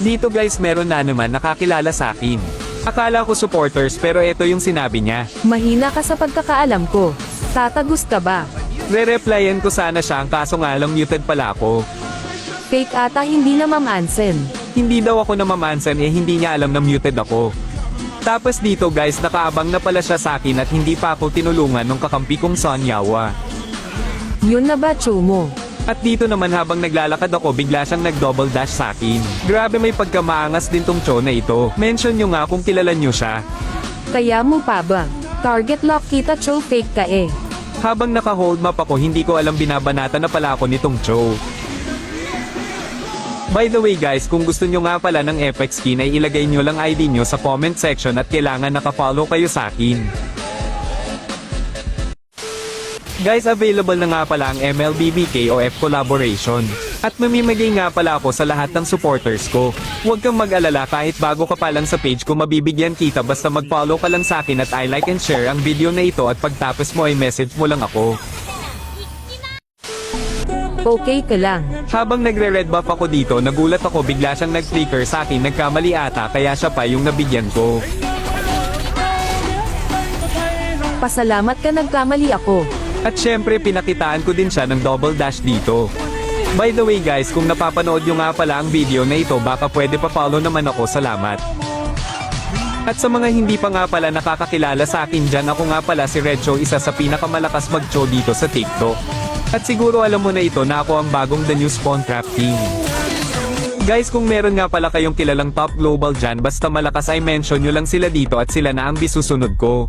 Dito guys meron na naman nakakilala sa akin. Akala ko supporters pero ito yung sinabi niya. Mahina ka sa pagkakaalam ko. Tatagos ka ba? Re-replyan ko sana siya ang kaso nga lang muted pala ako. Fake ata hindi na Ma'am Ansen. Hindi daw ako na mamansan hindi niya alam na muted ako. Tapos dito guys nakaabang na pala siya sa akin at hindi pa ako tinulungan nung kakampi kong Son Yawa. Yun na ba Cho mo? At dito naman habang naglalakad ako bigla siyang nag-double dash sa akin. Grabe may pagkamaangas din tong Cho na ito. Mention nyo nga kung kilala nyo siya. Kaya mo pa ba? Target lock kita Cho, fake ka eh. Habang naka-hold map ako hindi ko alam binabanata na pala ako nitong Cho. By the way guys, kung gusto nyo nga pala ng FX skin ay ilagay nyo lang ID nyo sa comment section at kailangan naka-follow kayo sa akin. Guys, available na nga pala ang MLBBKOF collaboration. At mamimigay nga pala ako sa lahat ng supporters ko. Huwag kang mag-alala kahit bago ka pa lang sa page ko mabibigyan kita basta mag-follow ka lang sa akin at I like and share ang video na ito at pagtapos mo ay message mo lang ako. Okay ka lang. Habang nagre-red buff ako dito, nagulat ako bigla siyang nag-flicker sa akin, nagkamali ata kaya siya pa yung nabigyan ko. Pasalamat ka nagkamali ako. At syempre pinakitaan ko din siya ng double dash dito. By the way guys, kung napapanood nyo nga pala ang video na ito baka pwede pa follow naman ako, salamat. At sa mga hindi pa nga pala nakakakilala sa akin dyan, ako nga pala si Redcho, isa sa pinakamalakas mag-cho dito sa TikTok. At siguro alam mo na ito na ako ang bagong The New Spawn Trap King. Guys, kung meron nga pala kayong kilalang top global dyan basta malakas ay mention nyo lang sila dito at sila na ang bisusunod ko.